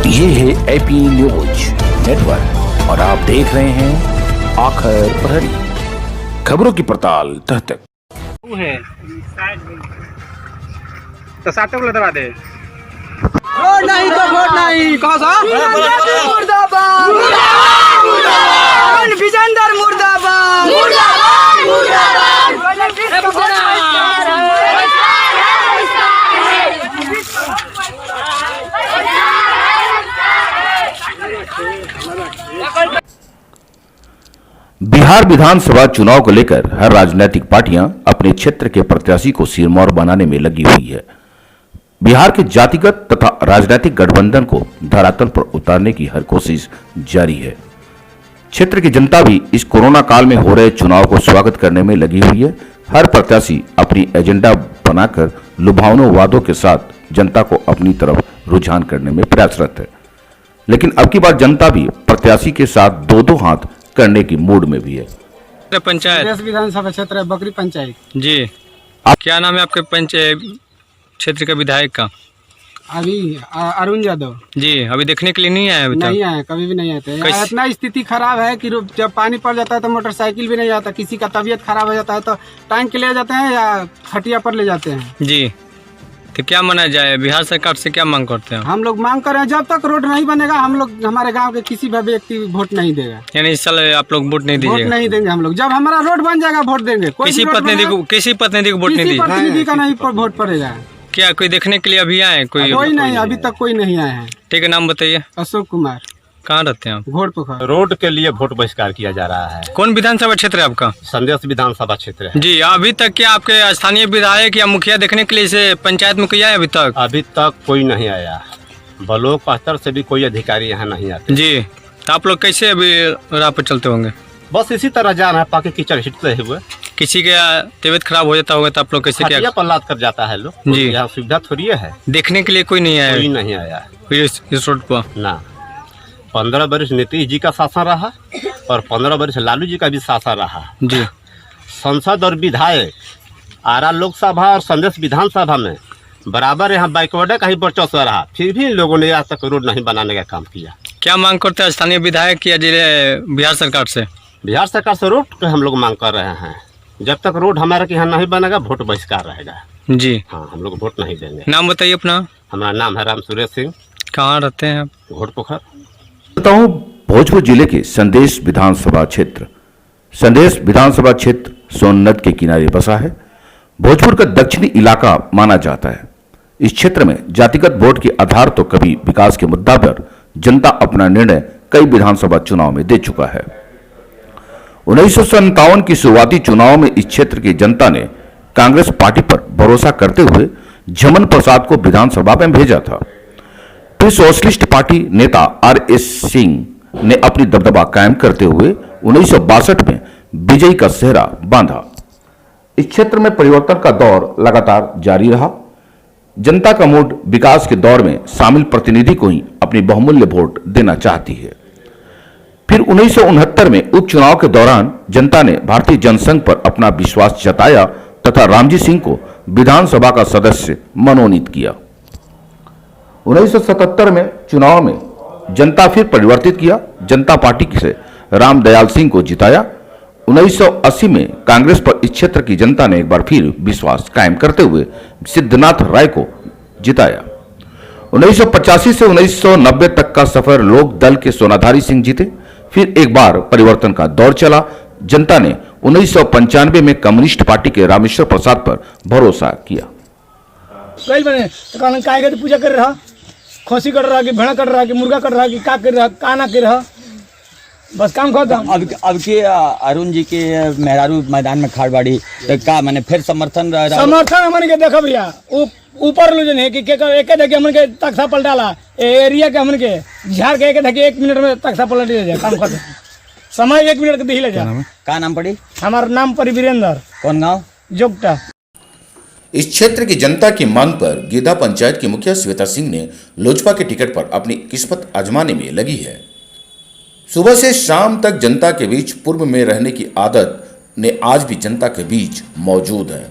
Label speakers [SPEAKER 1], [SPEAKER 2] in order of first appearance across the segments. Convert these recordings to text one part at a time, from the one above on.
[SPEAKER 1] ये है AP news network और आप देख रहे हैं आखिर प्रहरी, खबरों की पड़ताल तह तक।
[SPEAKER 2] तो साथ को दबा दे।
[SPEAKER 3] वोट नहीं तो वोट नहीं। कौन सा? मुर्दाबाद मुर्दाबाद विजेंदर मुर्दाबाद मुर्दाबाद
[SPEAKER 1] बिहार विधानसभा चुनाव को लेकर हर राजनीतिक पार्टियां अपने क्षेत्र के प्रत्याशी को सिरमौर बनाने में लगी हुई है। बिहार के जातिगत तथा राजनीतिक गठबंधन को धरातल पर उतारने की हर कोशिश जारी है। क्षेत्र की जनता भी इस कोरोना काल में हो रहे चुनाव को स्वागत करने में लगी हुई है। हर प्रत्याशी अपनी एजेंडा बनाकर लुभावनों वादों के साथ जनता को अपनी तरफ रुझान करने में प्रयासरत है। लेकिन अब की बार जनता भी प्रत्याशी के साथ दो दो हाथ करने की मूड में भी है।
[SPEAKER 2] पंचायत
[SPEAKER 3] विधानसभा क्षेत्र है बकरी पंचायत
[SPEAKER 2] जी। क्या नाम है आपके पंचायत क्षेत्र के विधायक का?
[SPEAKER 3] अभी अरुण यादव
[SPEAKER 2] जी। अभी देखने के लिए नहीं आए? अभी
[SPEAKER 3] नहीं आए, कभी भी नहीं आते। इतना स्थिति खराब है कि जब पानी पड़ जाता है तो मोटरसाइकिल भी नहीं आता, किसी का तबीयत खराब हो जाता है तो टैंक ले जाते हैं या खटिया पर ले जाते हैं जी।
[SPEAKER 2] तो क्या माना जाए, बिहार सरकार से क्या मांग करते हैं?
[SPEAKER 3] हम लोग मांग कर रहे हैं जब तक रोड नहीं बनेगा हम लोग हमारे गांव के किसी भी व्यक्ति वोट नहीं देगा।
[SPEAKER 2] यानी इस साल आप लोग वोट नहीं
[SPEAKER 3] वोट
[SPEAKER 2] दीजिएगा?
[SPEAKER 3] नहीं देंगे हम लोग। जब हमारा रोड बन जाएगा वोट देंगे।
[SPEAKER 2] किसी प्रतिनिधि को वोट नहीं दी?
[SPEAKER 3] प्रतिनिधि का नहीं वोट पड़ेगा।
[SPEAKER 2] क्या कोई देखने के लिए अभी आए? कोई
[SPEAKER 3] नहीं, अभी तक कोई नहीं आए हैं।
[SPEAKER 2] ठीक है, नाम बताइए।
[SPEAKER 3] अशोक कुमार।
[SPEAKER 2] कहाँ रहते हैं आप?
[SPEAKER 3] घोड़ पोखर।
[SPEAKER 4] रोड के लिए वोट बहिष्कार किया जा रहा है।
[SPEAKER 2] कौन विधानसभा क्षेत्र है आपका?
[SPEAKER 4] संदेश विधानसभा क्षेत्र है
[SPEAKER 2] जी। अभी तक क्या आपके स्थानीय विधायक या मुखिया देखने के लिए इसे पंचायत में कोई आया अभी तक?
[SPEAKER 4] अभी तक कोई नहीं आया। ब्लॉक स्तर से भी कोई अधिकारी यहाँ नहीं आते
[SPEAKER 2] जी। तो आप लोग कैसे अभी राह पर चलते होंगे?
[SPEAKER 4] बस इसी तरह जा रहा है, पाके कीचड़ हिटते हुए।
[SPEAKER 2] किसी के तबीयत खराब हो जाता होगा तो आप लोग कैसे क्या
[SPEAKER 4] पल्लाद कर जाता है लोग
[SPEAKER 2] जी।
[SPEAKER 4] यहाँ सुविधा थोड़ी है।
[SPEAKER 2] देखने के लिए कोई नहीं आया?
[SPEAKER 4] कोई नहीं आया
[SPEAKER 2] इस रोड पर
[SPEAKER 4] ना। 15 वर्ष नीतीश जी का शासन रहा और 15 वर्ष लालू जी का भी शासन रहा
[SPEAKER 2] जी।
[SPEAKER 4] संसद और विधायक आरा लोकसभा और संदेश विधानसभा में बराबर यहाँ बैकवर्ड का ही वर्चस्व रहा, फिर भी इन लोगों ने आज तक रोड नहीं बनाने का काम किया।
[SPEAKER 2] क्या मांग करते हैं स्थानीय विधायक या जिले बिहार सरकार से?
[SPEAKER 4] बिहार सरकार से रोड के हम लोग मांग कर रहे हैं। जब तक रोड हमारे यहाँ नहीं बनेगा वोट बहिष्कार रहेगा
[SPEAKER 2] जी।
[SPEAKER 4] हाँ, हम लोग वोट नहीं देंगे।
[SPEAKER 2] नाम बताइए अपना।
[SPEAKER 4] हमारा नाम है राम सुरेश सिंह।
[SPEAKER 2] कहाँ रहते हैं आप?
[SPEAKER 4] घोड़ पोखर।
[SPEAKER 1] बताऊं, भोजपुर जिले के संदेश विधानसभा क्षेत्र सोननद के किनारे बसा है। भोजपुर का दक्षिणी इलाका माना जाता है। इस क्षेत्र में जातिगत वोट के आधार तो कभी विकास के मुद्दा पर जनता अपना निर्णय कई विधानसभा चुनाव में दे चुका है। 1957 की शुरुआती चुनाव में इस क्षेत्र की जनता ने कांग्रेस पार्टी पर भरोसा करते हुए झमन प्रसाद को विधानसभा में भेजा था। फिर सोशलिस्ट पार्टी नेता RS सिंह ने अपनी दबदबा कायम करते हुए 1962 में विजयी का सेहरा बांधा। इस क्षेत्र में परिवर्तन का दौर लगातार जारी रहा। जनता का मूड विकास के दौर में शामिल प्रतिनिधि को ही अपनी बहुमूल्य वोट देना चाहती है। फिर 1969 में उपचुनाव के दौरान जनता ने भारतीय जनसंघ पर अपना विश्वास जताया तथा रामजी सिंह को विधानसभा का सदस्य मनोनीत किया। 1977 में चुनाव में जनता फिर परिवर्तित किया। जनता पार्टी से रामदयाल सिंह को जिताया। 1980 में कांग्रेस पर इस क्षेत्र की जनता ने एक बार फिर विश्वास कायम करते हुए सिद्धनाथ राय को जिताया। 1985 से 1990 तक का सफर लोक दल के सोनाधारी सिंह जीते। फिर एक बार परिवर्तन का दौर चला। जनता ने 1995 में कम्युनिस्ट पार्टी के रामेश्वर प्रसाद पर भरोसा किया।
[SPEAKER 5] तो पूजा कर रहा, खोसी कर रहा कि भेड़ा कर रहा कि मुर्गा कर रहा कि का कर रहा का ना कर रहा, बस काम खत्म।
[SPEAKER 6] अब के अरुण जी के मेहरारू मैदान में खाड़बाड़ी तो का मैंने फिर समर्थन
[SPEAKER 5] हमन के देखो भैया ऊपर लो जन है कि एक धके हमन के तख्ता पलटाला एरिया के हमन के झाड़ के एक धके 1 मिनट में तख्ता पलट जाए, काम खत्म। समय 1 मिनट के दे ले जा।
[SPEAKER 6] का नाम पड़ी?
[SPEAKER 5] हमारा नाम पड़ी वीरेंद्र।
[SPEAKER 6] कौन गाँव?
[SPEAKER 5] जोगटा।
[SPEAKER 1] इस क्षेत्र की जनता की मांग पर गीधा पंचायत की मुखिया श्वेता सिंह ने लोजपा के टिकट पर अपनी किस्मत आजमाने में लगी है। सुबह से शाम तक जनता के बीच पूर्व में रहने की आदत ने आज भी जनता के बीच मौजूद है।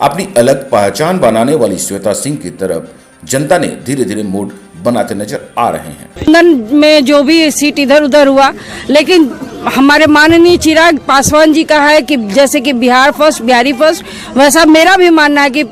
[SPEAKER 1] अपनी अलग पहचान बनाने वाली श्वेता सिंह की तरफ जनता ने धीरे धीरे मूड बनाते नजर आ रहे हैं।
[SPEAKER 7] गठबंधन में जो भी सीट इधर उधर हुआ, लेकिन हमारे माननीय चिराग पासवान जी का है कि जैसे कि बिहार फर्स्ट, बिहारी फर्स्ट, वैसा मेरा भी मानना है कि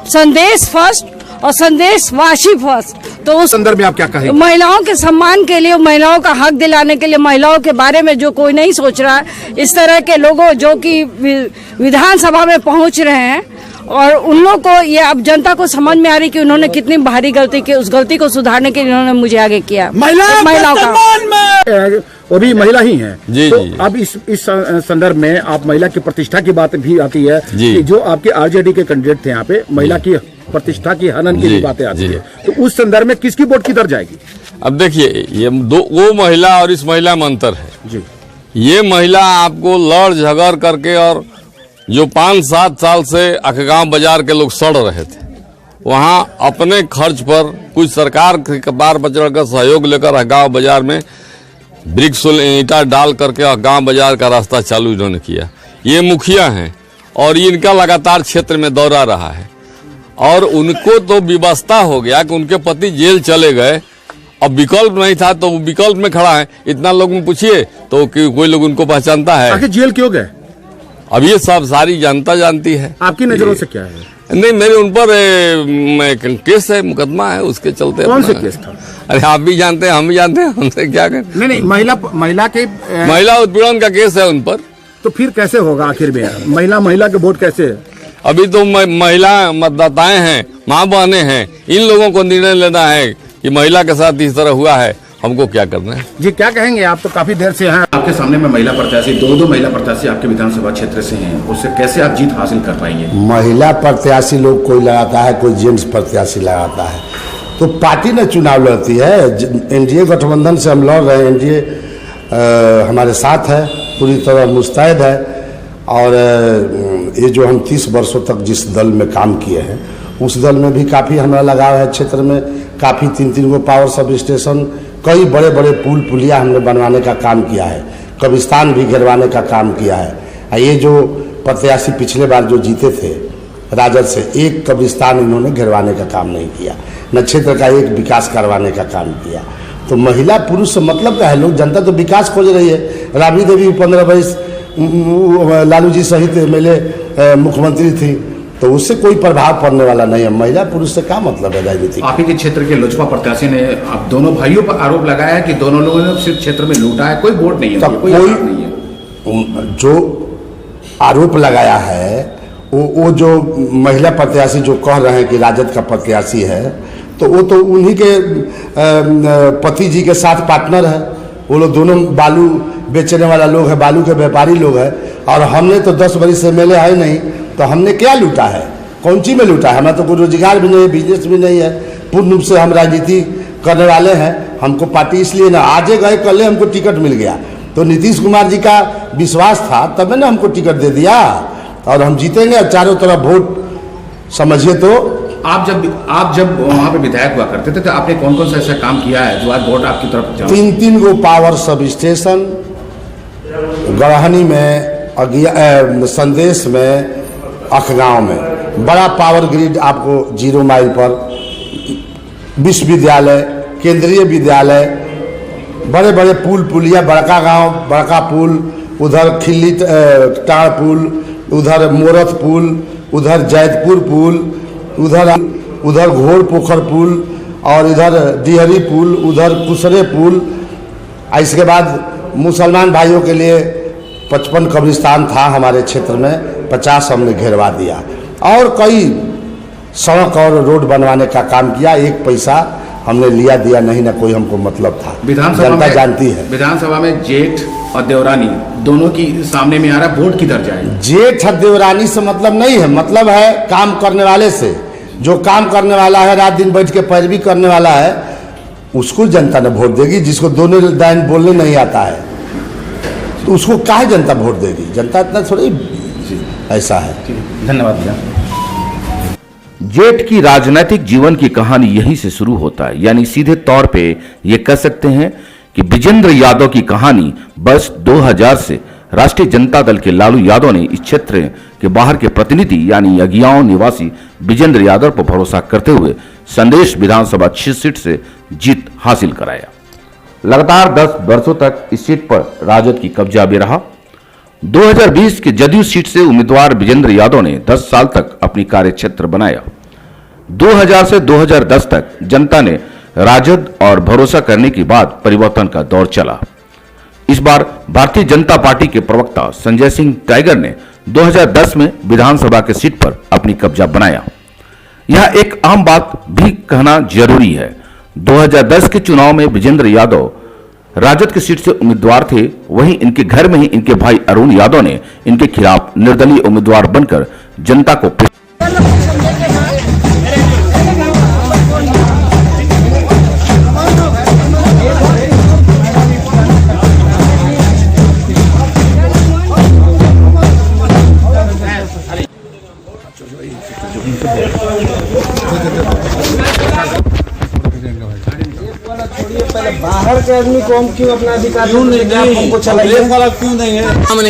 [SPEAKER 7] संदेश फर्स्ट और संदेश वासी फर्स्ट। तो उस
[SPEAKER 1] संदर्भ में आप क्या कहेंगे?
[SPEAKER 7] महिलाओं के सम्मान के लिए, महिलाओं का हक दिलाने के लिए, महिलाओं के बारे में जो कोई नहीं सोच रहा है, इस तरह के लोगों जो कि विधानसभा में पहुंच रहे हैं, और उन लोग को ये अब जनता को समझ में आ रही कि उन्होंने कितनी भारी गलती की, उस गलती को सुधारने के लिए उन्होंने मुझे आगे किया। महिलाओं का
[SPEAKER 8] वो भी महिला ही हैं।
[SPEAKER 9] जी,
[SPEAKER 8] तो
[SPEAKER 9] जी।
[SPEAKER 8] अब इस संदर्भ में आप महिला की प्रतिष्ठा की बात भी आती है
[SPEAKER 9] जी।
[SPEAKER 8] कि जो आपके आरजेडी के कैंडिडेट थे यहाँ पे, महिला की प्रतिष्ठा की हनन की
[SPEAKER 9] जी,
[SPEAKER 8] बातें आती
[SPEAKER 9] जी।
[SPEAKER 8] है, तो उस संदर्भ में किसकी वोट किधर जाएगी?
[SPEAKER 9] अब देखिए, ये वो महिला और इस महिला में अंतर है
[SPEAKER 8] जी।
[SPEAKER 9] ये महिला आपको लड़ झगड़ करके, और जो 5-7 साल से अखगांव बाजार के लोग सड़ रहे थे, वहां अपने खर्च पर कुछ सरकार के कपार पर चढ़कर सहयोग लेकर अखगांव बाजार में ब्रिक्स ईंटा डाल करके अखगांव बाजार का रास्ता चालू इन्होंने किया। ये मुखिया हैं और इनका लगातार क्षेत्र में दौरा रहा है, और उनको तो विवशता हो गया कि उनके पति जेल चले गए, अब विकल्प नहीं था तो वो विकल्प में खड़ा है। इतना लोग में पूछिए तो कोई लोग उनको पहचानता है?
[SPEAKER 8] आखिर जेल क्यों गए?
[SPEAKER 9] अब ये सब सारी जनता जानती है।
[SPEAKER 8] आपकी नजरों से क्या है?
[SPEAKER 9] नहीं, मेरे उन पर केस है, मुकदमा है, उसके चलते।
[SPEAKER 8] कौन से केस था?
[SPEAKER 9] अरे आप भी जानते हैं, हम भी जानते हैं, हमसे क्या करें।
[SPEAKER 8] नहीं,
[SPEAKER 9] महिला उत्पीड़न का केस है उन पर।
[SPEAKER 8] तो फिर कैसे होगा आखिर में? महिला के वोट कैसे?
[SPEAKER 9] अभी तो महिला मतदाताएं हैं, माँ बहनें हैं, इन लोगों को निर्णय लेना है कि महिला के साथ इस तरह हुआ है, हमको क्या करना है।
[SPEAKER 8] जी, क्या कहेंगे? आप तो काफी देर से हैं।
[SPEAKER 1] आपके सामने में महिला प्रत्याशी, दो महिला प्रत्याशी आपके विधानसभा क्षेत्र से हैं, उससे कैसे आप जीत हासिल कर पाएंगे?
[SPEAKER 10] महिला प्रत्याशी लोग कोई लगाता है, कोई जेंट्स प्रत्याशी लगाता है, तो पार्टी ने चुनाव लड़ती है। एनडीए गठबंधन से हम लड़ रहे हैं, एनडीए हमारे साथ है, पूरी तरह मुस्तैद है, और ये जो हम 30 वर्षों तक जिस दल में काम किए हैं, उस दल में भी काफ़ी हमारा लगाव है। क्षेत्र में काफ़ी 3-3 गो पावर सब स्टेशन, कई बड़े बड़े पुल पुलिया हमने बनवाने का काम किया है, कब्रिस्तान भी गिरवाने का काम किया है। ये जो प्रत्याशी पिछले बार जो जीते थे राजद से, एक कब्रिस्तान इन्होंने गिरवाने का काम नहीं किया, न क्षेत्र का एक विकास करवाने का काम किया। तो महिला पुरुष से मतलब क्या है? लोग, जनता तो विकास खोज रही है। राबड़ी देवी 15 वर्ष लालू जी सहित एमएलए मुख्यमंत्री थी, तो उससे कोई प्रभाव पड़ने वाला नहीं है। महिला पुरुष से क्या मतलब है राजनीति?
[SPEAKER 1] आप ही के क्षेत्र के लोजपा प्रत्याशी ने आप दोनों भाइयों पर आरोप लगाया है कि दोनों लोगों ने सिर्फ क्षेत्र में लूटा है, कोई वोट नहीं है, कोई आरोप नहीं है।
[SPEAKER 10] जो आरोप लगाया है वो जो महिला प्रत्याशी जो कह रहे हैं कि राजद का प्रत्याशी है, तो वो तो उन्हीं के पति जी के साथ पार्टनर है। वो लोग दोनों बालू बेचने वाला लोग है, बालू के व्यापारी लोग है, और हमने तो 10 वर्ष से एमएलए है नहीं, तो हमने क्या लूटा है? कौन चीज में लूटा है? हमारा तो कोई रोजगार भी नहीं है, बिजनेस भी नहीं है। पूर्ण रूप से हम राजनीति करने वाले हैं। हमको पार्टी इसलिए ना, आज गए कल हमको टिकट मिल गया, तो नीतीश कुमार जी का विश्वास था तब ना हमको टिकट दे दिया, और हम जीतेंगे। चारों तरफ वोट समझिए। तो
[SPEAKER 1] आप जब वहाँ पे विधायक हुआ करते थे, तो आपने कौन कौन सा ऐसा काम किया है जो आज वोट आपकी तरफ जाए?
[SPEAKER 10] 3 गो पावर सब स्टेशन, गढ़हनी में, संदेश में, अखगांव में, बड़ा पावर ग्रिड आपको 0 माइल पर, विश्वविद्यालय, केंद्रीय विद्यालय, बड़े बड़े पुल पुलिया, बड़का गांव, बड़का पुल, उधर खिल्ली टाड़ पुल, उधर मोरथ पुल, उधर जैतपुर पुल, उधर घोड़ पोखर पुल, और इधर डिहरी पुल, उधर कुसरे पुल। इसके बाद मुसलमान भाइयों के लिए 55 कब्रिस्तान था हमारे क्षेत्र में, 50 हमने घेरवा दिया, और कई सड़क और रोड बनवाने का काम किया। एक पैसा हमने लिया दिया नहीं, ना कोई हमको मतलब था। जनता जानती है।
[SPEAKER 1] विधानसभा में जेठ और देवरानी दोनों की सामने में आ रहा, वोट किधर जाए?
[SPEAKER 10] जेठ और देवरानी से मतलब नहीं है, मतलब है काम करने वाले से। जो काम करने वाला है, रात दिन बैठ के पैरवी करने वाला है, उसको जनता ने वोट देगी। जिसको दोनों लाइन बोलने नहीं आता है, तो उसको काहे जनता वोट देगी? जनता इतना थोड़ी ऐसा है।
[SPEAKER 1] धन्यवाद भैया।
[SPEAKER 11] जेठ की राजनीतिक जीवन की कहानी यहीं से शुरू होता है, यानी सीधे तौर पे ये कह सकते हैं कि विजेंद्र यादव की कहानी वर्ष 2000 से राष्ट्रीय जनता दल के लालू यादव ने इस क्षेत्र के बाहर के प्रतिनिधि यानी अगियाओं निवासी विजेंद्र यादव पर भरोसा करते हुए संदेश विधानसभा 6 सीट से जीत हासिल कराया। लगातार 10 वर्षों तक इस सीट पर राजद की कब्जा भी रहा। 2020 के जदयू सीट से उम्मीदवार विजेंद्र यादव ने 10 साल तक अपनी कार्यक्षेत्र बनाया। 2000 से 2010 तक जनता ने राजद और भरोसा करने के बाद परिवर्तन का दौर चला। इस बार भारतीय जनता पार्टी के प्रवक्ता संजय सिंह टाइगर ने 2010 में विधानसभा के सीट पर अपनी कब्जा बनाया। यह एक अहम बात भी कहना जरूरी है। 2010 के चुनाव में विजेंद्र यादव राजद की सीट से उम्मीदवार थे, वहीं इनके घर में ही इनके भाई अरुण यादव ने इनके खिलाफ निर्दलीय उम्मीदवार बनकर जनता को
[SPEAKER 3] बाहर के आदमी को हम क्यों अपना अधिकार क्यों नहीं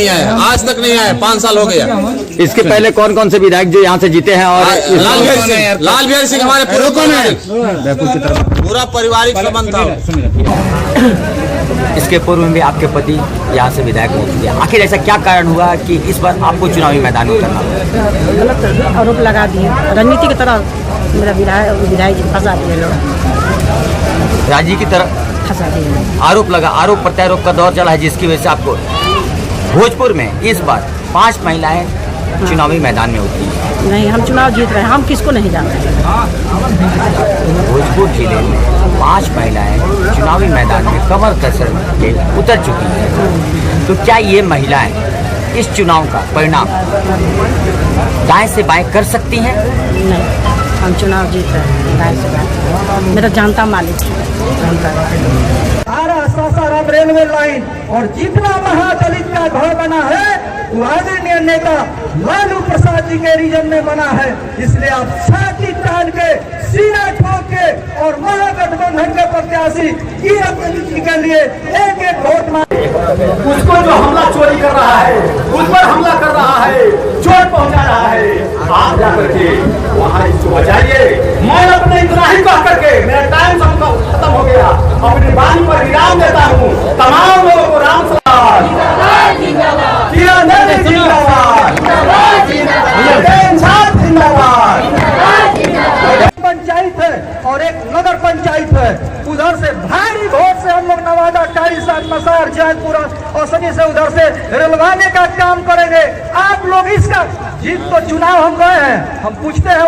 [SPEAKER 5] आया, आज तक नहीं आया, 5 साल हो गया।
[SPEAKER 6] इसके पहले कौन कौन से विधायक जो यहाँ से जीते हैं? और
[SPEAKER 5] लाल बिहारी सिंह हमारे पूरा पारिवारिक संबंध था।
[SPEAKER 6] इसके पूर्व में भी आपके पति यहाँ से विधायक हो चुके हैं। आखिर ऐसा क्या कारण हुआ कि इस बार आपको चुनावी मैदान में उतरना पड़ा?
[SPEAKER 7] गलत आरोप लगा दिए, राजनीति की तरह मेरा विधायक फंसा दिए लोग,
[SPEAKER 6] राजी की तरह
[SPEAKER 7] फंसा दिए।
[SPEAKER 6] आरोप लगा, आरोप प्रत्यारोप का दौर चला है, जिसकी वजह से आपको भोजपुर में इस बार 5 महिलाएं चुनावी मैदान में उतरी हैं।
[SPEAKER 7] नहीं, हम चुनाव जीत रहे हैं, हम किसको नहीं जानते।
[SPEAKER 6] भोजपुर जिले में 5 महिलाएं चुनावी मैदान में कमर कसर के उतर चुकी हैं। तो क्या ये महिलाएं इस चुनाव का परिणाम दाएं से बाएं कर सकती हैं?
[SPEAKER 7] नहीं, हम चुनाव जीत रहे हैं दाएं से बाएं। मेरा जानता मालिक
[SPEAKER 5] सासाराम रेलवे लाइन और जितना महादलित का घर बना है वो आदरणीय नेता लालू प्रसाद जी के रीजन में बना है। इसलिए आप छाती तान के, सीना ठोक के और महागठबंधन के प्रत्याशी की रणनीति के लिए एक वोट मांगे। उसको जो हमला चोरी कर रहा है, उस पर हमला कर रहा है, चोट पहुंचा रहा है, आप जाकर के वहाँ इसको बचाइए। मैं अपने इतना ही कह करके मेरा टाइम खत्म हो गया, अपनी वाणी पर विराम देता हूँ। तमाम लोगों को राम पंचायत है और एक नगर पंचायत है। उधर से भारी वोट से हम लोग नवादा, टाइसन, मसार, जैनपुर और सभी से उधर से रेलवाने का काम करेंगे। आप लोग इसका जीत तो चुनाव हम गए हैं, हम पूछते हैं